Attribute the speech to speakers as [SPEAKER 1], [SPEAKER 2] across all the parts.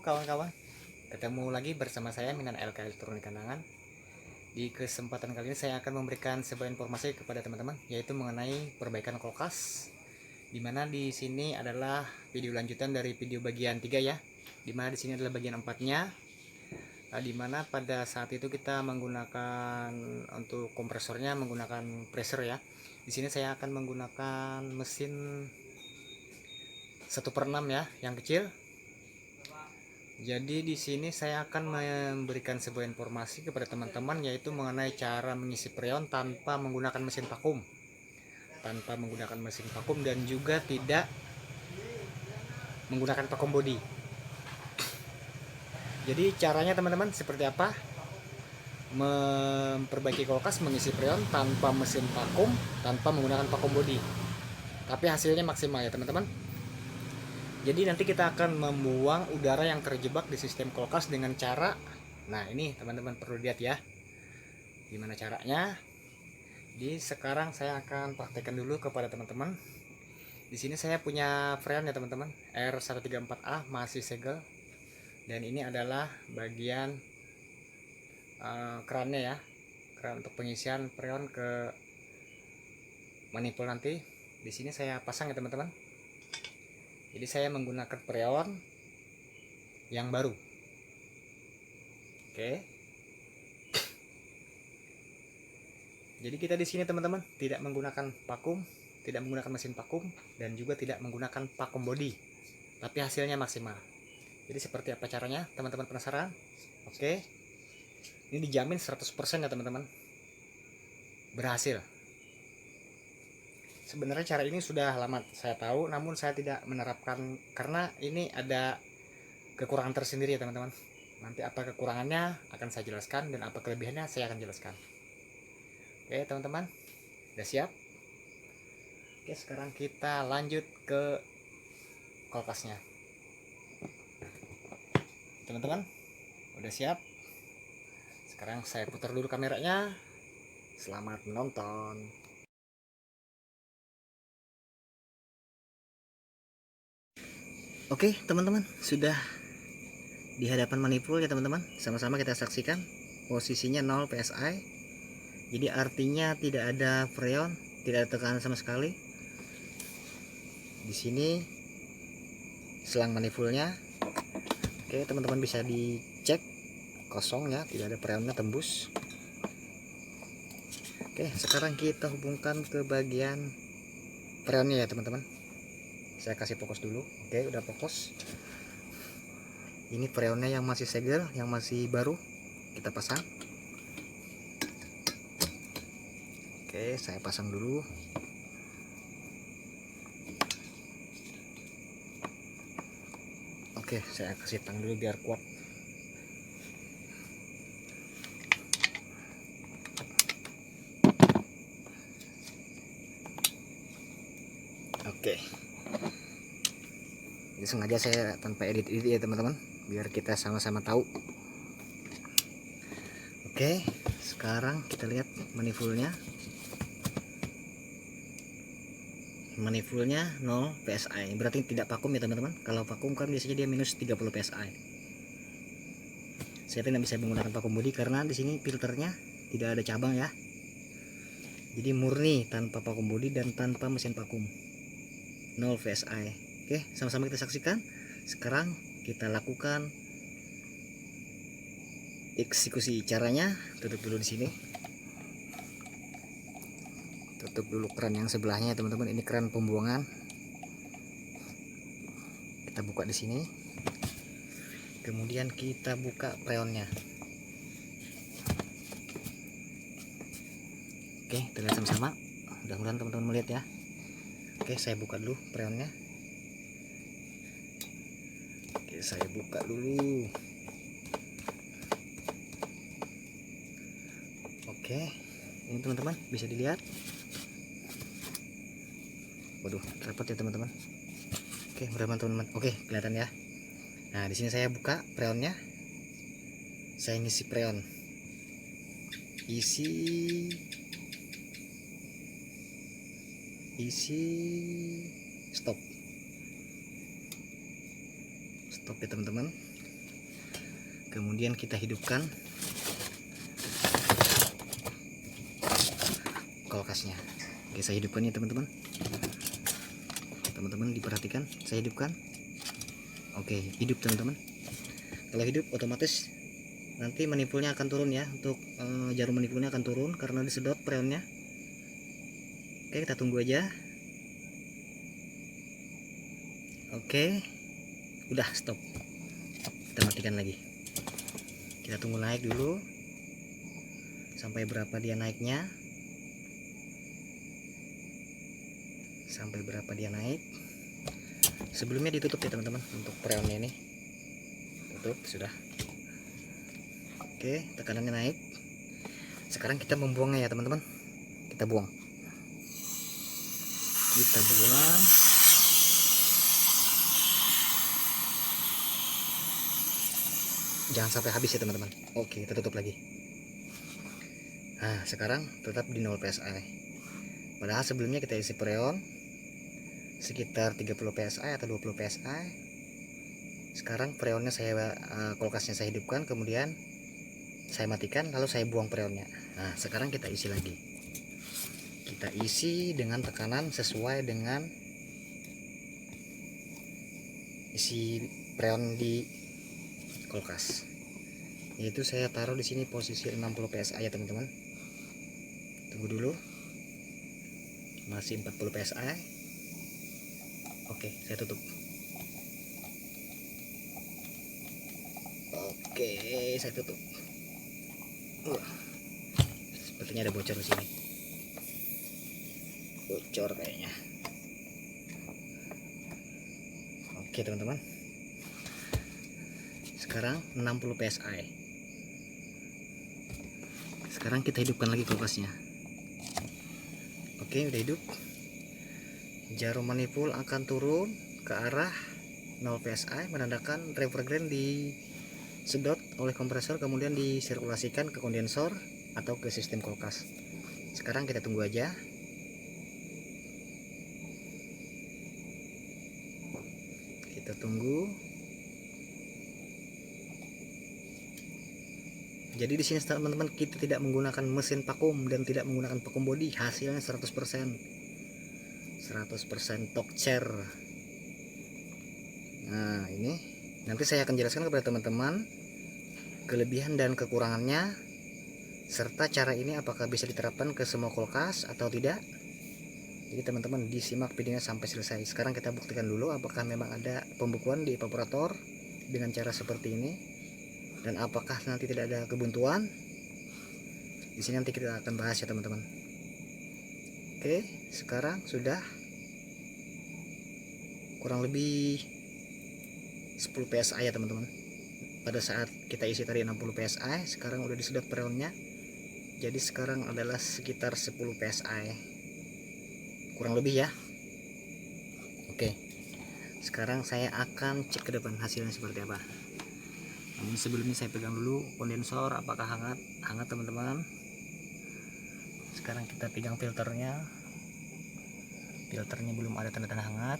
[SPEAKER 1] kawan-kawan, ketemu lagi bersama saya Minan LK Elektronik Kandangan. Di kesempatan kali ini saya akan memberikan sebuah informasi kepada teman-teman, yaitu mengenai perbaikan kulkas. Dimana di sini adalah video lanjutan dari video bagian 3 ya. Dimana di sini adalah bagian 4-nya. Dimana pada saat itu kita menggunakan untuk kompresornya menggunakan pressure ya. Di sini saya akan menggunakan mesin 1/6 ya, yang kecil. Jadi di sini saya akan memberikan sebuah informasi kepada teman-teman, yaitu mengenai cara mengisi freon tanpa menggunakan mesin vakum. Dan juga tidak menggunakan vakum body. Jadi caranya teman-teman seperti apa? Memperbaiki kulkas mengisi freon tanpa mesin vakum, tanpa menggunakan vakum body. Tapi hasilnya maksimal ya teman-teman. Jadi nanti kita akan membuang udara yang terjebak di sistem kulkas dengan cara, nah ini teman-teman perlu lihat ya, gimana caranya. Jadi sekarang saya akan praktekkan dulu kepada teman-teman. Di sini saya punya freon ya teman-teman, R134A masih segel, dan ini adalah bagian kerannya ya, keran untuk pengisian freon ke manifold nanti. Di sini saya pasang ya teman-teman. Jadi saya menggunakan freon yang baru. Oke. Jadi kita di sini teman-teman tidak menggunakan vakum, tidak menggunakan mesin vakum, dan juga tidak menggunakan vakum body. Tapi hasilnya maksimal. Jadi seperti apa caranya? Teman-teman penasaran? Oke. Ini dijamin 100% ya teman-teman. Berhasil. Sebenarnya cara ini sudah lama saya tahu, namun saya tidak menerapkan karena ini ada kekurangan tersendiri ya teman-teman. Nanti apa kekurangannya akan saya jelaskan, dan apa kelebihannya saya akan jelaskan. Oke teman-teman, udah siap? Oke, sekarang kita lanjut ke kulkasnya. Teman-teman, udah siap? Sekarang saya putar dulu kameranya. Selamat menonton. Oke teman-teman, sudah di hadapan manifold ya teman-teman. Sama-sama kita saksikan posisinya 0 psi. Jadi artinya tidak ada freon, tidak ada tekanan sama sekali. Di sini selang manifoldnya. Oke teman-teman, bisa dicek kosong ya, tidak ada freonnya tembus. Oke, sekarang kita hubungkan ke bagian freonnya ya teman-teman. Saya kasih fokus dulu. Oke, udah fokus. Ini freonnya yang masih segel, yang masih baru, kita pasang. Oke, saya pasang dulu. Oke, saya kasih tang dulu biar kuat. Oke, ini sengaja saya tanpa edit ya teman-teman, biar kita sama-sama tahu. Oke, sekarang kita lihat manifoldnya. Manifoldnya 0 psi, berarti tidak vakum ya teman-teman. Kalau vakum kan biasanya dia minus 30 psi. Saya tidak bisa menggunakan vakum body karena di sini filternya tidak ada cabang ya. Jadi murni tanpa vakum body dan tanpa mesin vakum. 0 psi. Oke, sama-sama kita saksikan. Sekarang kita lakukan eksekusi caranya. Tutup dulu di sini. Tutup dulu keran yang sebelahnya teman-teman. Ini keran pembuangan. Kita buka di sini. Kemudian kita buka freonnya. Oke, kita lihat sama-sama. Mudah-mudahan teman-teman melihat ya. Oke, saya buka dulu freonnya. Oke, saya buka dulu. Oke, ini teman-teman bisa dilihat. Waduh, repot ya teman-teman. Oke, mudah-mudahan teman-teman. Oke, kelihatan ya. Nah, di sini saya buka freonnya. Saya ngisi freon. Isi stop ya teman-teman. Kemudian kita hidupkan kulkasnya. Oke, saya hidupkan ya teman-teman. Teman-teman diperhatikan, saya hidupkan. Oke, hidup teman-teman. Kalau hidup otomatis nanti manifoldnya akan turun ya. Untuk jarum manifoldnya akan turun karena disedot freonnya. Oke, kita tunggu aja. Oke, udah stop. Kita matikan lagi. Kita tunggu naik dulu. Sampai berapa dia naiknya? Sampai berapa dia naik? Sebelumnya ditutup ya teman-teman untuk freonnya ini. Tutup sudah. Oke, tekanannya naik. Sekarang kita membuangnya ya teman-teman. Kita buang. Kita buang. Jangan sampai habis ya teman-teman. Oke, kita tutup lagi. Nah, sekarang tetap di 0 PSI. Padahal sebelumnya kita isi freon sekitar 30 PSI atau 20 PSI. Sekarang freonnya kulkasnya saya hidupkan, kemudian saya matikan, lalu saya buang freonnya. Nah, sekarang kita isi lagi. Kita isi dengan tekanan sesuai dengan isi freon di kulkas. Yaitu saya taruh di sini posisi 60 PSI ya teman-teman. Tunggu dulu. Masih 40 PSI. Oke, saya tutup. Oke, saya tutup. Sepertinya ada bocor di sini. Bocor kayaknya. Oke, teman-teman. Sekarang 60 PSI. Sekarang kita hidupkan lagi kulkasnya. Oke, udah hidup. Jarum manifold akan turun ke arah 0 PSI, menandakan refrigeran disedot oleh kompresor, kemudian disirkulasikan ke kondensor atau ke sistem kulkas. Sekarang kita tunggu aja. Kita tunggu. Jadi di sini teman-teman kita tidak menggunakan mesin vakum dan tidak menggunakan vakum body. Hasilnya 100% torque chair. Nah, ini nanti saya akan jelaskan kepada teman-teman kelebihan dan kekurangannya, serta cara ini apakah bisa diterapkan ke semua kulkas atau tidak. Jadi teman-teman disimak videonya sampai selesai. Sekarang kita buktikan dulu apakah memang ada pembekuan di evaporator dengan cara seperti ini, dan apakah nanti tidak ada kebuntuan. Di sini nanti kita akan bahas ya teman-teman. Oke, sekarang sudah kurang lebih 10 PSI ya teman-teman. Pada saat kita isi tadi 60 PSI, sekarang udah disedot freonnya. Jadi sekarang adalah sekitar 10 PSI. Kurang lebih ya. Oke. Sekarang saya akan cek ke depan hasilnya seperti apa. Namun sebelumnya saya pegang dulu kondensor apakah hangat. Hangat teman-teman. Sekarang kita pegang filternya. Filternya belum ada tanda-tanda hangat.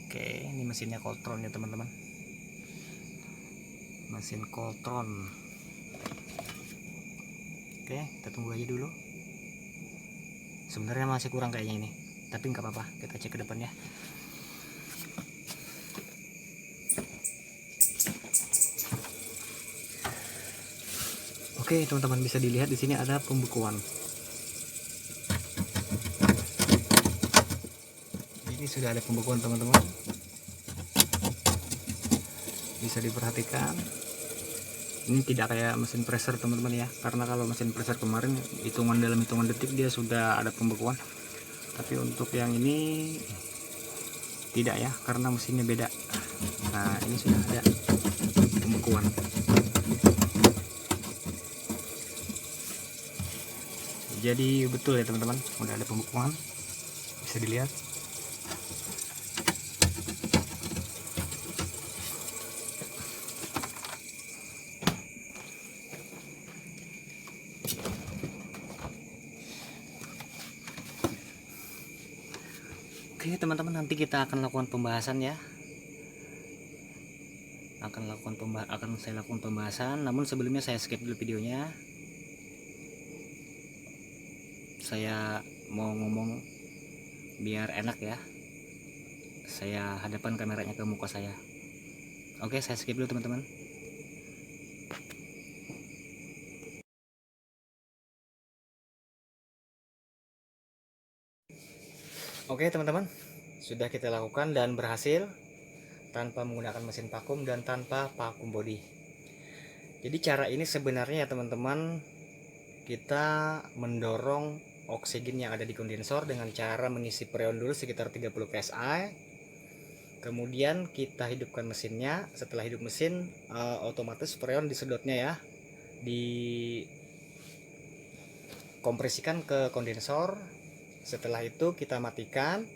[SPEAKER 1] Oke, ini mesinnya Coltron ya teman-teman. Mesin Coltron. Oke, kita tunggu aja dulu. Sebenarnya masih kurang kayaknya ini, tapi nggak apa-apa, kita cek ke depan ya. Oke, teman-teman bisa dilihat di sini ada pembekuan. Ini sudah ada pembekuan teman-teman. Bisa diperhatikan. Ini tidak kayak mesin pressure teman-teman ya, karena kalau mesin pressure kemarin dalam hitungan detik dia sudah ada pembekuan, tapi untuk yang ini tidak ya, karena mesinnya beda. Nah, ini sudah ada pembekuan. Jadi betul ya teman-teman, udah ada pembekuan, bisa dilihat. Oke teman-teman, nanti kita akan lakukan pembahasan ya. akan saya lakukan pembahasan. Namun sebelumnya saya skip dulu videonya. Saya mau ngomong biar enak ya. Saya hadapkan kameranya ke muka saya. Oke, saya skip dulu teman-teman. Oke teman-teman, sudah kita lakukan dan berhasil tanpa menggunakan mesin vakum dan tanpa vakum body. Jadi cara ini sebenarnya ya teman-teman, kita mendorong oksigen yang ada di kondensor dengan cara mengisi freon dulu sekitar 30 psi. Kemudian kita hidupkan mesinnya. Setelah hidup mesin, otomatis freon disedotnya ya, dikompresikan ke kondensor. Setelah itu kita matikan.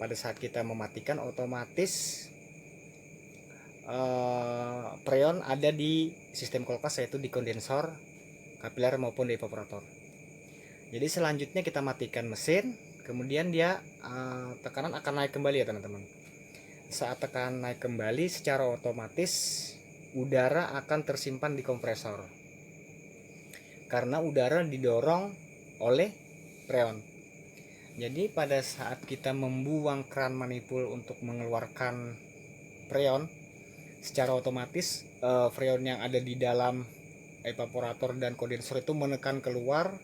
[SPEAKER 1] Pada saat kita mematikan, otomatis freon ada di sistem kulkas, yaitu di kondensor, kapiler maupun di evaporator. Jadi selanjutnya kita matikan mesin, kemudian dia tekanan akan naik kembali ya teman-teman. Saat tekanan naik kembali, secara otomatis udara akan tersimpan di kompresor karena udara didorong oleh freon. Jadi pada saat kita membuang keran manifold untuk mengeluarkan freon, secara otomatis freon yang ada di dalam evaporator dan kondensor itu menekan keluar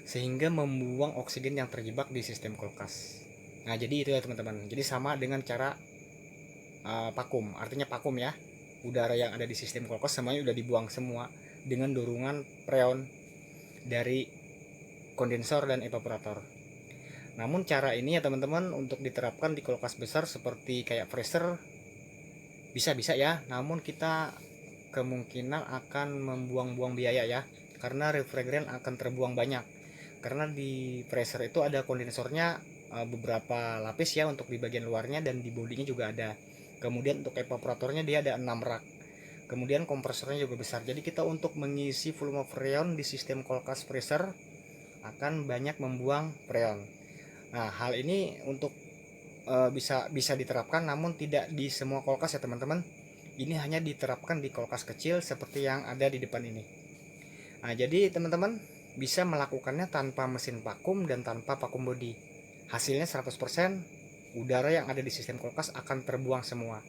[SPEAKER 1] sehingga membuang oksigen yang terjebak di sistem kulkas. Nah, jadi itu ya teman-teman. Jadi sama dengan cara vakum. Artinya vakum ya. Udara yang ada di sistem kulkas semuanya udah dibuang semua dengan dorongan freon dari kondensor dan evaporator. Namun cara ini ya teman-teman untuk diterapkan di kulkas besar seperti kayak freezer bisa-bisa ya. Namun kita kemungkinan akan membuang-buang biaya ya. Karena refrigeran akan terbuang banyak. Karena di freezer itu ada kondensornya beberapa lapis ya untuk di bagian luarnya, dan di bodinya juga ada. Kemudian untuk evaporatornya dia ada 6 rak. Kemudian kompresornya juga besar. Jadi kita untuk mengisi volume freon di sistem kulkas freezer akan banyak membuang freon. Nah, hal ini untuk bisa diterapkan, namun tidak di semua kulkas ya teman-teman. Ini hanya diterapkan di kulkas kecil seperti yang ada di depan ini. Nah, jadi teman-teman bisa melakukannya tanpa mesin vakum dan tanpa vakum body. Hasilnya 100%, udara yang ada di sistem kulkas akan terbuang semua.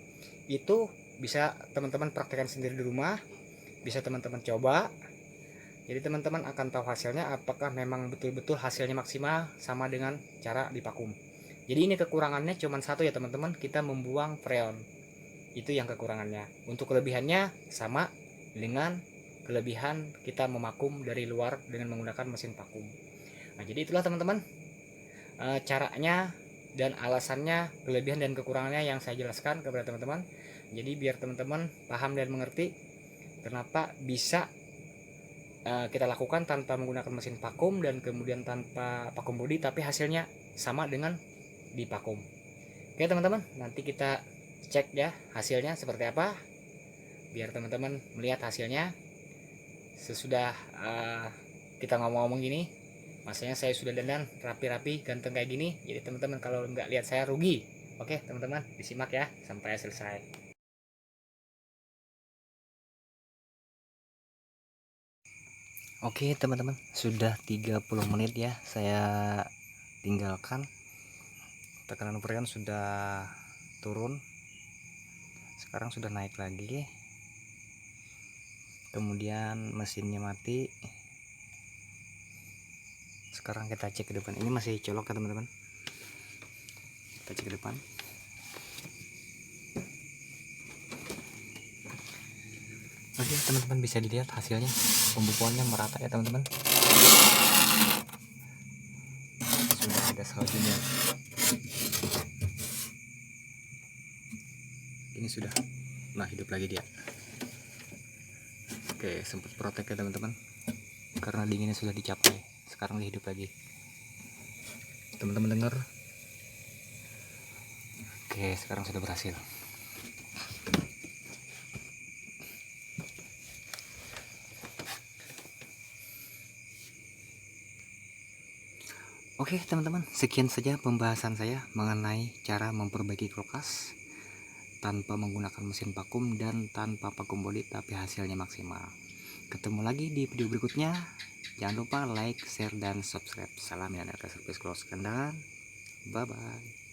[SPEAKER 1] Itu bisa teman-teman praktekkan sendiri di rumah, bisa teman-teman coba. Jadi teman-teman akan tahu hasilnya apakah memang betul-betul hasilnya maksimal sama dengan cara divakum. Jadi ini kekurangannya cuma satu ya teman-teman, kita membuang freon. Itu yang kekurangannya. Untuk kelebihannya sama dengan kelebihan kita memakum dari luar dengan menggunakan mesin vakum. Nah, jadi itulah teman-teman caranya dan alasannya, kelebihan dan kekurangannya yang saya jelaskan kepada teman-teman. Jadi biar teman-teman paham dan mengerti kenapa bisa kita lakukan tanpa menggunakan mesin vakum dan kemudian tanpa vakum body, tapi hasilnya sama dengan di vakum. Oke teman-teman, nanti kita cek ya hasilnya seperti apa, biar teman-teman melihat hasilnya. Sesudah kita ngomong-ngomong gini, masanya saya sudah dandan rapi-rapi ganteng kayak gini, jadi teman-teman kalau nggak lihat saya rugi. Oke teman-teman, disimak ya sampai selesai. Oke teman-teman, sudah 30 menit ya saya tinggalkan. Tekanan freon sudah turun, sekarang sudah naik lagi. Kemudian mesinnya mati. Sekarang kita cek ke depan. Ini masih colok ya teman-teman. Kita cek ke depan. Oke teman-teman, bisa dilihat hasilnya, pembukuannya merata ya teman-teman. Sudah ada saljunya. Ini sudah, nah hidup lagi dia. Oke, sempat protek ya teman-teman, karena dinginnya sudah dicapai. Sekarang dia hidup lagi. Teman-teman dengar? Oke, sekarang sudah berhasil. Oke teman-teman, sekian saja pembahasan saya mengenai cara memperbaiki kulkas tanpa menggunakan mesin vakum dan tanpa vakum body, tapi hasilnya maksimal. Ketemu lagi di video berikutnya. Jangan lupa like, share, dan subscribe. Salam ya, Service Close Kendan. Bye bye.